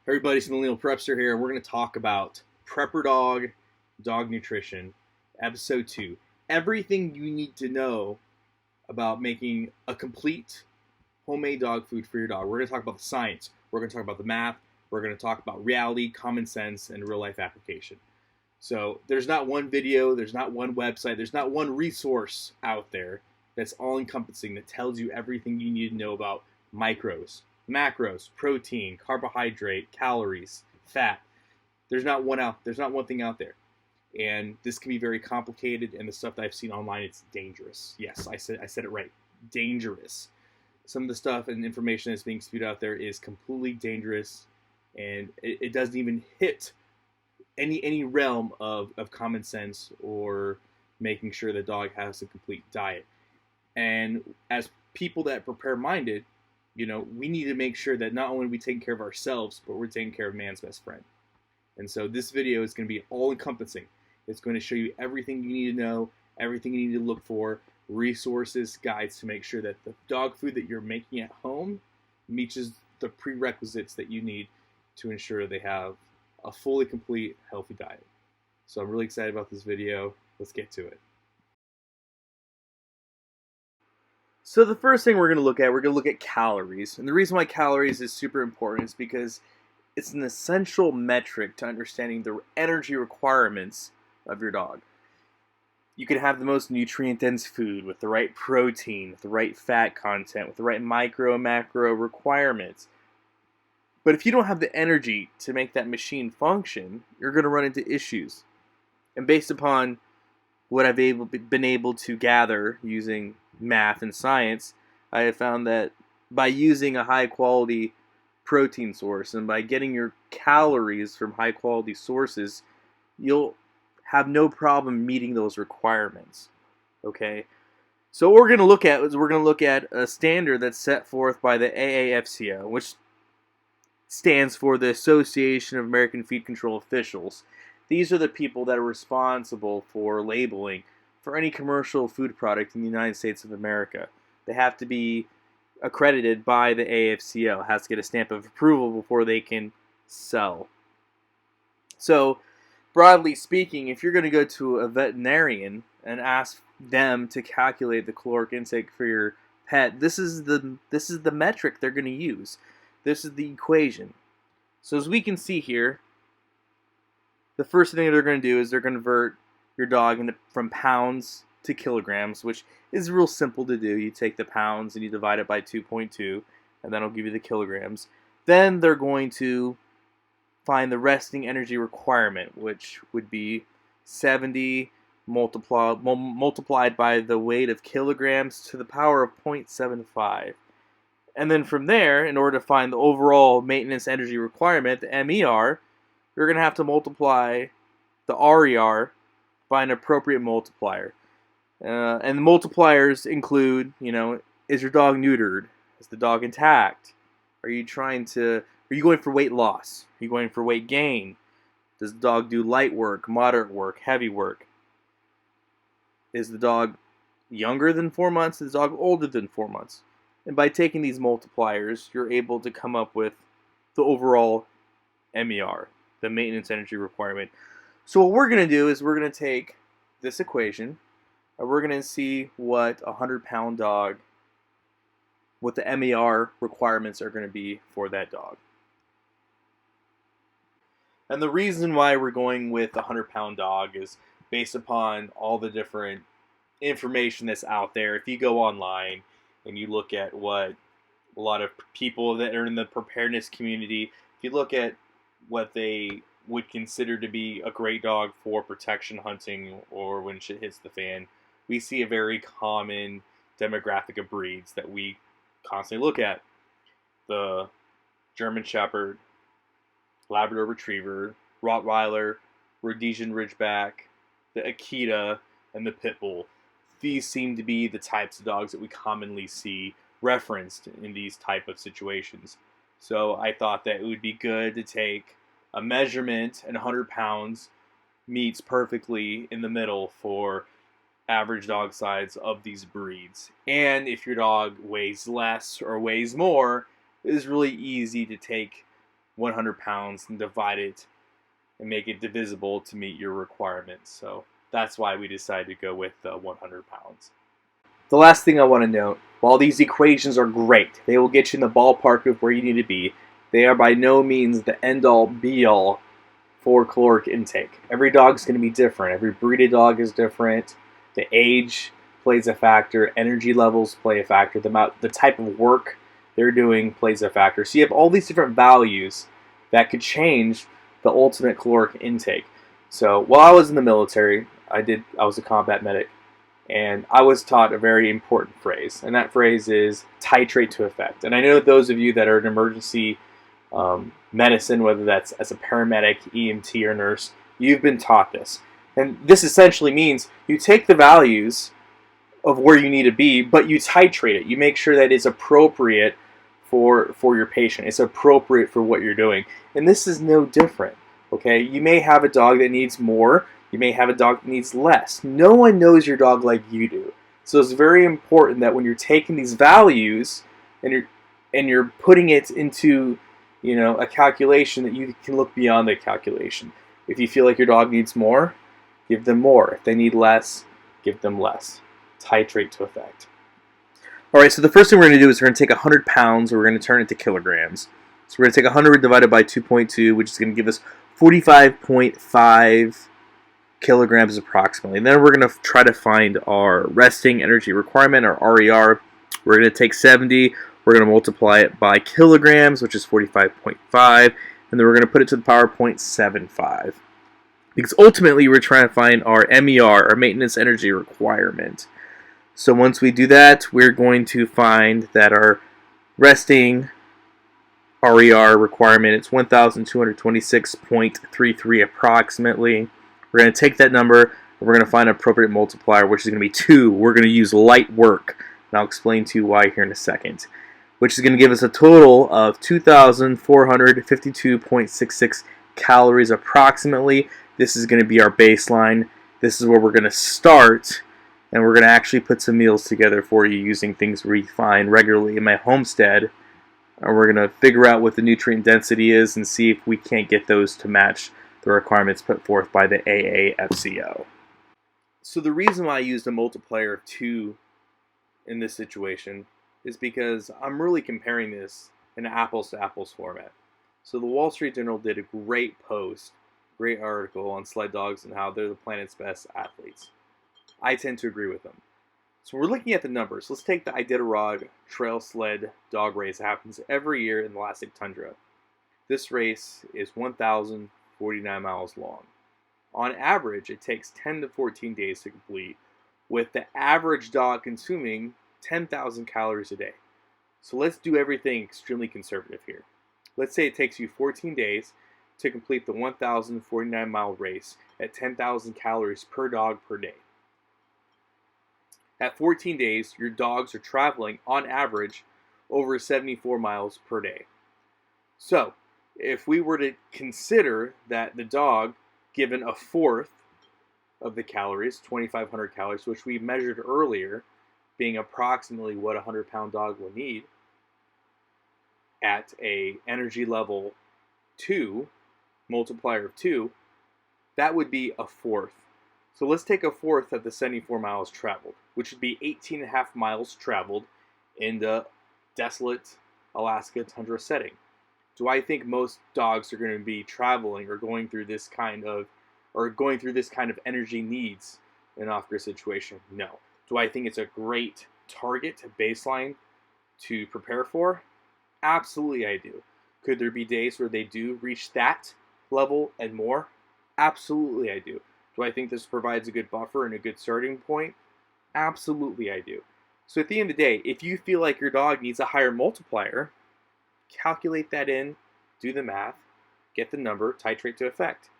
Everybody, it's Millennial Prepster here, and we're going to talk about Prepper Dog, Dog Nutrition, Episode 2. Everything you need to know about making a complete homemade dog food for your dog. We're going to talk about the science, we're going to talk about the math, we're going to talk about reality, common sense, and real-life application. So there's not one video, there's not one website, there's not one resource out there that's all-encompassing that tells you everything you need to know about micros, macros, protein, carbohydrate, calories, fat. There's not one thing out there. And this can be very complicated, and the stuff that I've seen online, it's dangerous. Yes, I said it right. Dangerous. Some of the stuff and information that's being spewed out there is completely dangerous, and it doesn't even hit any realm of common sense or making sure the dog has a complete diet. And as people that prepare minded, we need to make sure that not only are we taking care of ourselves, but we're taking care of man's best friend. And so this video is going to be all-encompassing. It's going to show you everything you need to know, everything you need to look for, resources, guides to make sure that the dog food that you're making at home meets the prerequisites that you need to ensure they have a fully complete, healthy diet. So I'm really excited about this video. Let's get to it. So the first thing we're going to look at calories. And the reason why calories is super important is because it's an essential metric to understanding the energy requirements of your dog. You can have the most nutrient-dense food with the right protein, with the right fat content, with the right micro and macro requirements. But if you don't have the energy to make that machine function, you're going to run into issues. And based upon what I've been able to gather using math and science, I have found that by using a high-quality protein source and by getting your calories from high-quality sources, you'll have no problem meeting those requirements. Okay? So what we're going to look at is a standard that's set forth by the AAFCO, which stands for the Association of American Feed Control Officials. These are the people that are responsible for labeling for any commercial food product in the United States of America. They have to be accredited by the AAFCO. It has to get a stamp of approval before they can sell. So, broadly speaking, if you're going to go to a veterinarian and ask them to calculate the caloric intake for your pet, this is the metric they're going to use. This is the equation. So as we can see here, the first thing they're going to do is they're going to convert your dog from pounds to kilograms, which is real simple to do. You take the pounds and you divide it by 2.2, and that'll give you the kilograms. Then they're going to find the resting energy requirement, which would be 70 multiplied by the weight of kilograms to the power of 0.75. And then from there, in order to find the overall maintenance energy requirement, the MER, you're going to have to multiply the RER by an appropriate multiplier. And the multipliers include, is your dog neutered? Is the dog intact? Are you going for weight loss? Are you going for weight gain? Does the dog do light work, moderate work, heavy work? Is the dog younger than 4 months? Is the dog older than 4 months? And by taking these multipliers, you're able to come up with the overall MER, the maintenance energy requirement. So what we're going to do is we're going to take this equation, and we're going to see what a 100-pound dog, what the MER requirements are going to be for that dog. And the reason why we're going with a 100-pound dog is based upon all the different information that's out there. If you go online and you look at what a lot of people that are in the preparedness community, if you look at what they would consider to be a great dog for protection hunting or when shit hits the fan, we see a very common demographic of breeds that we constantly look at. The German Shepherd, Labrador Retriever, Rottweiler, Rhodesian Ridgeback, the Akita, and the Pit Bull. These seem to be the types of dogs that we commonly see referenced in these type of situations. So I thought that it would be good to take a measurement, and 100 pounds meets perfectly in the middle for average dog size of these breeds. And if your dog weighs less or weighs more, it is really easy to take 100 pounds and divide it and make it divisible to meet your requirements. So that's why we decided to go with 100 pounds. The last thing I want to note, while these equations are great, they will get you in the ballpark of where you need to be, they are by no means the end-all, be-all for caloric intake. Every dog is going to be different. Every breed of dog is different. The age plays a factor. Energy levels play a factor. The type of work they're doing plays a factor. So you have all these different values that could change the ultimate caloric intake. So while I was in the military, I was a combat medic, and I was taught a very important phrase, and that phrase is titrate to effect. And I know those of you that are in emergency medicine, whether that's as a paramedic, EMT, or nurse, you've been taught this. And this essentially means you take the values of where you need to be, but you titrate it. You make sure that it's appropriate for your patient. It's appropriate for what you're doing. And this is no different. Okay? You may have a dog that needs more. You may have a dog that needs less. No one knows your dog like you do. So it's very important that when you're taking these values and you're putting it into a calculation, that you can look beyond the calculation. If you feel like your dog needs more, give them more. If they need less, give them less. Titrate to effect. Alright, so the first thing we're going to do is we're going to take 100 pounds and we're going to turn it to kilograms. So we're going to take 100 divided by 2.2, which is going to give us 45.5 kilograms approximately. And then we're going to try to find our resting energy requirement, our RER. We're going to take 70. We're going to multiply it by kilograms, which is 45.5, and then we're going to put it to the power 0.75. Because ultimately, we're trying to find our MER, our maintenance energy requirement. So once we do that, we're going to find that our resting RER requirement is 1,226.33 approximately. We're going to take that number, and we're going to find an appropriate multiplier, which is going to be 2. We're going to use light work, and I'll explain to you why here in a second, which is going to give us a total of 2,452.66 calories approximately. This is going to be our baseline. This is where we're going to start, and we're going to actually put some meals together for you using things we find regularly in my homestead. And we're going to figure out what the nutrient density is and see if we can't get those to match the requirements put forth by the AAFCO. So the reason why I used a multiplier of 2 in this situation is because I'm really comparing this in an apples-to-apples format. So the Wall Street Journal did a great post, great article on sled dogs and how they're the planet's best athletes. I tend to agree with them. So we're looking at the numbers. Let's take the Iditarod Trail Sled Dog Race that happens every year in the Alaskan Tundra. This race is 1,049 miles long. On average, it takes 10 to 14 days to complete, with the average dog consuming 10,000 calories a day. So let's do everything extremely conservative here. Let's say it takes you 14 days to complete the 1,049 mile race at 10,000 calories per dog per day. At 14 days, your dogs are traveling on average over 74 miles per day. So if we were to consider that the dog, given a fourth of the calories, 2,500 calories, which we measured earlier, being approximately what a 100-pound dog will need at a energy level 2, multiplier of 2, that would be a fourth. So let's take a fourth of the 74 miles traveled, which would be 18.5 miles traveled in the desolate Alaska tundra setting. Do I think most dogs are going to be traveling or going through this kind of energy needs in an off-grid situation? No. Do I think it's a great target, a baseline to prepare for? Absolutely I do. Could there be days where they do reach that level and more? Absolutely I do. Do I think this provides a good buffer and a good starting point? Absolutely I do. So at the end of the day, if you feel like your dog needs a higher multiplier, calculate that in, do the math, get the number, titrate to effect.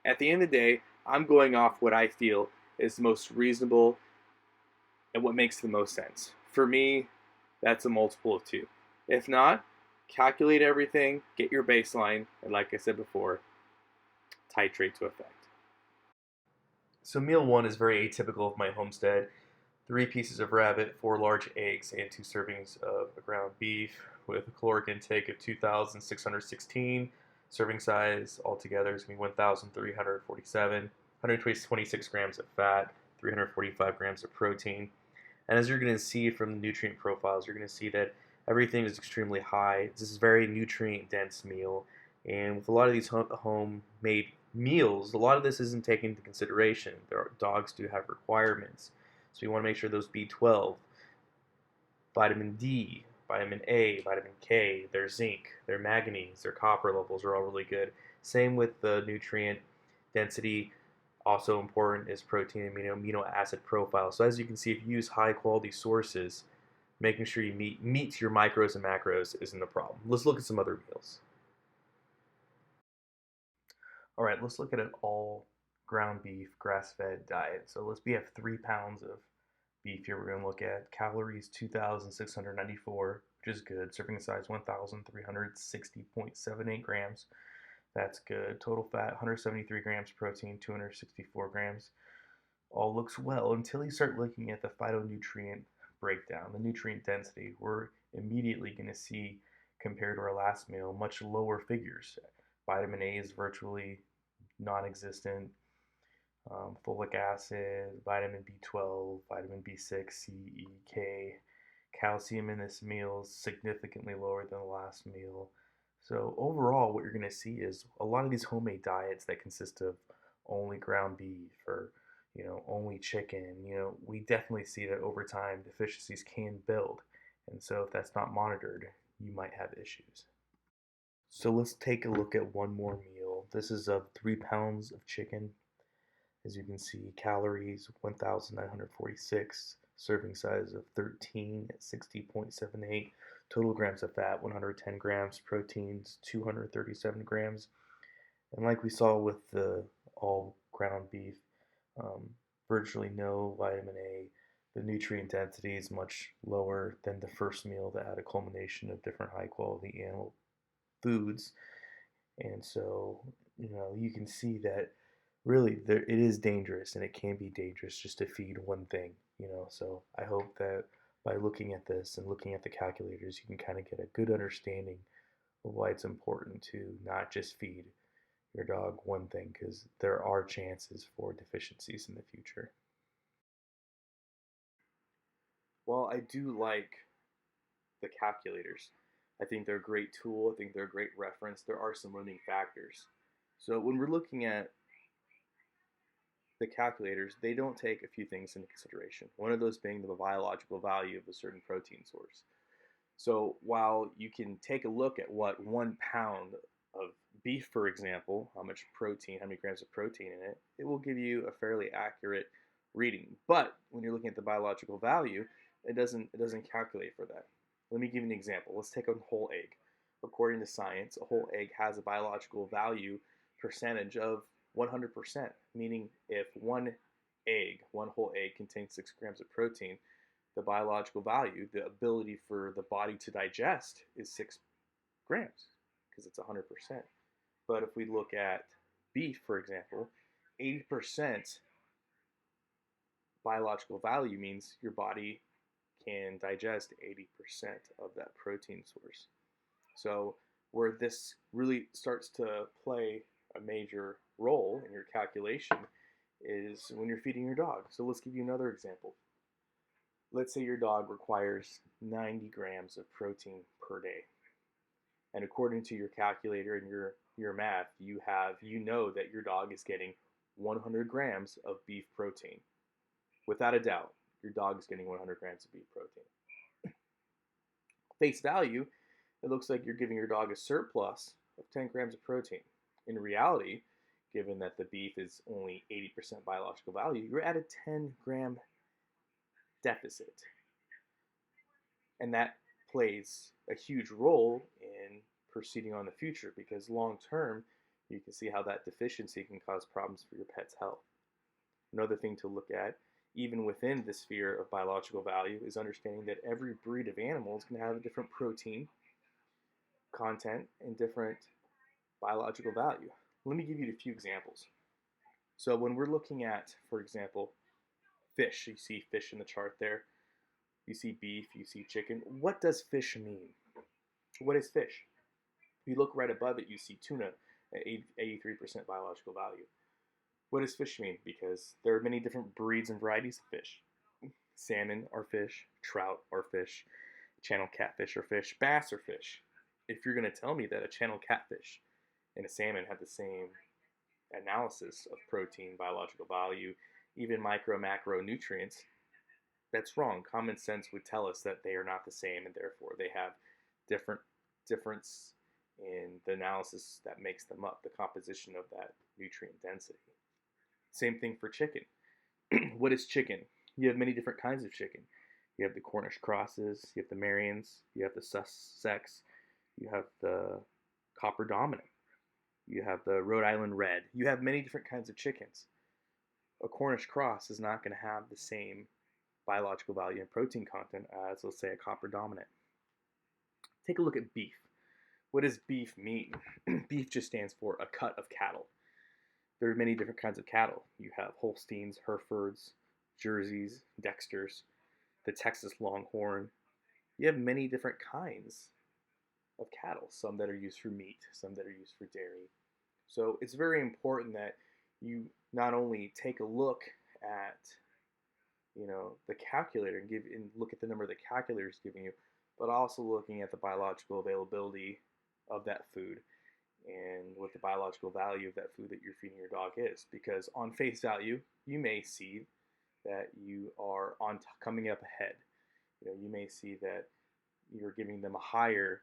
At the end of the day, I'm going off what I feel is the most reasonable and what makes the most sense. For me, that's a multiple of 2. If not, calculate everything, get your baseline, and like I said before, titrate to effect. So meal 1 is very atypical of my homestead. 3 pieces of rabbit, 4 large eggs, and 2 servings of ground beef with a caloric intake of 2,616. Serving size altogether is going to be 1,347. 126 grams of fat, 345 grams of protein. And as you're going to see from the nutrient profiles, you're going to see that everything is extremely high. This is a very nutrient dense meal. And with a lot of these homemade meals, a lot of this isn't taken into consideration. Dogs do have requirements. So you want to make sure those B12, vitamin D, vitamin A, vitamin K, their zinc, their manganese, their copper levels are all really good. Same with the nutrient density. Also important is protein and amino acid profile. So as you can see, if you use high quality sources, making sure you meet your micros and macros isn't a problem. Let's look at some other meals. All right, let's look at an all ground beef, grass-fed diet. So we have 3 pounds of beef here. We're going to look at calories 2,694, which is good. Serving size 1,360.78 grams. That's good. Total fat 173 grams. Protein 264 grams. All looks well until you start looking at the phytonutrient breakdown, the nutrient density. We're immediately going to see, compared to our last meal, much lower figures. Vitamin A is virtually non-existent. Folic acid, vitamin B12, vitamin B6, C, E, K. Calcium in this meal is significantly lower than the last meal. So overall, what you're going to see is a lot of these homemade diets that consist of only ground beef or only chicken. We definitely see that over time deficiencies can build, and so if that's not monitored, you might have issues. So let's take a look at one more meal. This is of 3 pounds of chicken. As you can see, calories 1,946, serving size of 13 at 60.78, total grams of fat 110 grams, proteins 237 grams. And like we saw with the all ground beef, virtually no vitamin A. The nutrient density is much lower than the first meal that had a culmination of different high quality animal foods. And so, you can see that really it is dangerous, and it can be dangerous just to feed one thing. So I hope that by looking at this and looking at the calculators, you can kind of get a good understanding of why it's important to not just feed your dog one thing, because there are chances for deficiencies in the future. While I do like the calculators, I think they're a great tool. I think they're a great reference. There are some limiting factors. So when we're looking at the calculators, they don't take a few things into consideration. One of those being the biological value of a certain protein source. So while you can take a look at what 1 pound of beef, for example, how much protein, how many grams of protein in it, it will give you a fairly accurate reading. But when you're looking at the biological value, it doesn't calculate for that. Let me give you an example. Let's take a whole egg. According to science, a whole egg has a biological value percentage of 100%, meaning if one whole egg contains 6 grams of protein, the biological value, the ability for the body to digest is 6 grams because it's 100%. But if we look at beef, for example, 80% biological value means your body can digest 80% of that protein source. So where this really starts to play a major role in your calculation is when you're feeding your dog. So let's give you another example. Let's say your dog requires 90 grams of protein per day. And according to your calculator and your math, you know that your dog is getting 100 grams of beef protein. Without a doubt, your dog is getting 100 grams of beef protein. Face value, it looks like you're giving your dog a surplus of 10 grams of protein. In reality, given that the beef is only 80% biological value, you're at a 10-gram deficit. And that plays a huge role in proceeding on the future, because long term, you can see how that deficiency can cause problems for your pet's health. Another thing to look at, even within the sphere of biological value, is understanding that every breed of animal is going to have a different protein content and different biological value. Let me give you a few examples. So when we're looking at, for example, fish, you see fish in the chart there, you see beef, you see chicken. What does fish mean? What is fish? If you look right above it, you see tuna at 83% biological value. What does fish mean? Because there are many different breeds and varieties of fish. Salmon are fish, trout are fish, channel catfish are fish, bass are fish. If you're going to tell me that a channel catfish and a salmon have the same analysis of protein, biological value, even micro, macro nutrients, that's wrong. Common sense would tell us that they are not the same, and therefore they have difference in the analysis that makes them up, the composition of that nutrient density. Same thing for chicken. What is chicken? You have many different kinds of chicken. You have the Cornish crosses, you have the Marians, you have the Sussex, you have the Copper Dominant, you have the Rhode Island Red. You have many different kinds of chickens. A Cornish cross is not going to have the same biological value and protein content as, let's say, a Copper Dominant. Take a look at beef. What does beef mean? Beef just stands for a cut of cattle. There are many different kinds of cattle. You have Holsteins, Herefords, Jerseys, Dexters, the Texas Longhorn. You have many different kinds of cattle, some that are used for meat, some that are used for dairy. So it's very important that you not only take a look at the calculator and look at the number the calculator is giving you, but also looking at the biological availability of that food and what the biological value of that food that you're feeding your dog is. Because on face value, you may see that you are coming up ahead. You may see that you're giving them a higher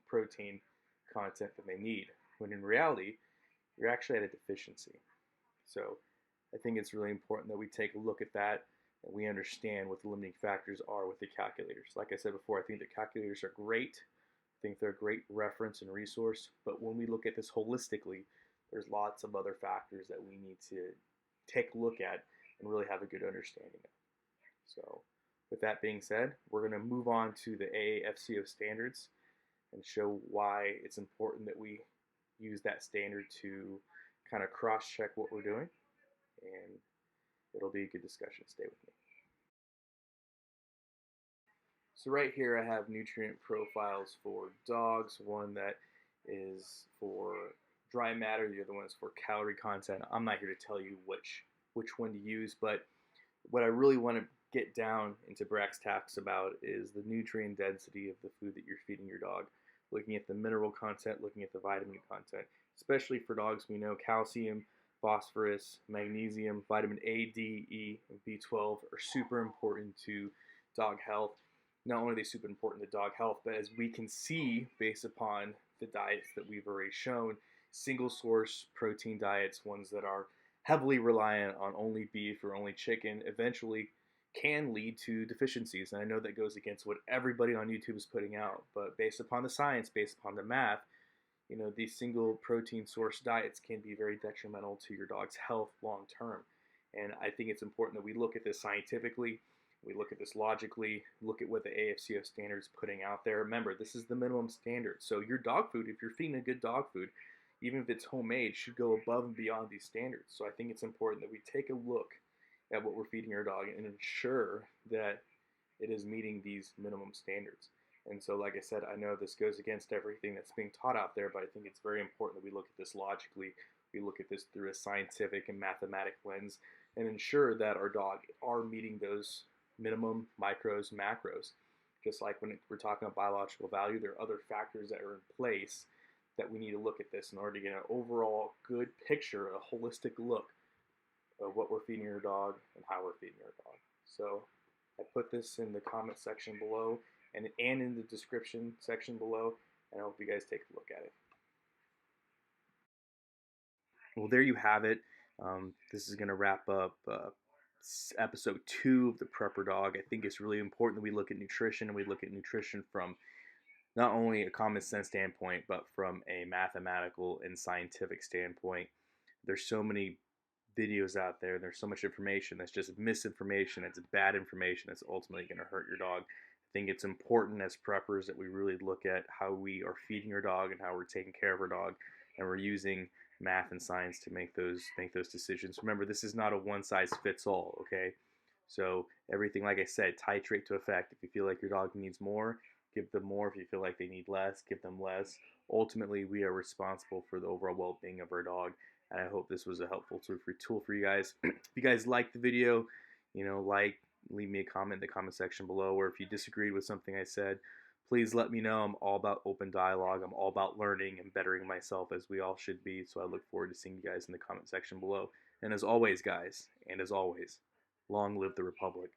protein content than they need, when in reality, you're actually at a deficiency. So I think it's really important that we take a look at that and we understand what the limiting factors are with the calculators. Like I said before, I think the calculators are great. I think they're a great reference and resource, but when we look at this holistically, there's lots of other factors that we need to take a look at and really have a good understanding of. So with that being said, we're going to move on to the AAFCO standards and show why it's important that we use that standard to kind of cross-check what we're doing, and it'll be a good discussion. Stay with me. So right here I have nutrient profiles for dogs, one that is for dry matter, the other one is for calorie content. I'm not here to tell you which one to use, but what I really want to get down into brass tacks about is the nutrient density of the food that you're feeding your dog, looking at the mineral content, looking at the vitamin content. Especially for dogs, we know calcium, phosphorus, magnesium, vitamin A, D, E, and B12 are super important to dog health. Not only are they super important to dog health, but as we can see based upon the diets that we've already shown, single source protein diets, ones that are heavily reliant on only beef or only chicken, eventually can lead to deficiencies. And I know that goes against what everybody on YouTube is putting out, but based upon the science, based upon the math, these single protein source diets can be very detrimental to your dog's health long term. And I think it's important that we look at this scientifically, we look at this logically, look at what the AAFCO standard is putting out there. Remember, this is the minimum standard. So your dog food, if you're feeding a good dog food, even if it's homemade, should go above and beyond these standards. So I think it's important that we take a look at what we're feeding our dog and ensure that it is meeting these minimum standards. And so, like I said, I know this goes against everything that's being taught out there, but I think it's very important that we look at this logically. We look at this through a scientific and mathematic lens and ensure that our dog are meeting those minimum micros, macros. Just like when we're talking about biological value, there are other factors that are in place that we need to look at this in order to get an overall good picture, a holistic look of what we're feeding our dog and how we're feeding our dog. So I put this in the comment section below and in the description section below, and I hope you guys take a look at it. Well, there you have it. This is going to wrap up episode 2 of the Prepper Dog. I think it's really important that we look at nutrition, and we look at nutrition from not only a common sense standpoint, but from a mathematical and scientific standpoint. There's so many videos out there, there's so much information that's just misinformation, it's bad information that's ultimately going to hurt your dog. I think it's important as preppers that we really look at how we are feeding our dog and how we're taking care of our dog, and we're using math and science to make those decisions. Remember, this is not a one-size-fits-all, okay? So everything, like I said, titrate to effect. If you feel like your dog needs more, Give them more. If you feel like they need less, give them less. Ultimately, we are responsible for the overall well-being of our dog. And I hope this was a helpful tool for you guys. If you guys liked the video, leave me a comment in the comment section below. Or if you disagreed with something I said, please let me know. I'm all about open dialogue. I'm all about learning and bettering myself, as we all should be. So I look forward to seeing you guys in the comment section below. And as always, guys, and as always, long live the Republic.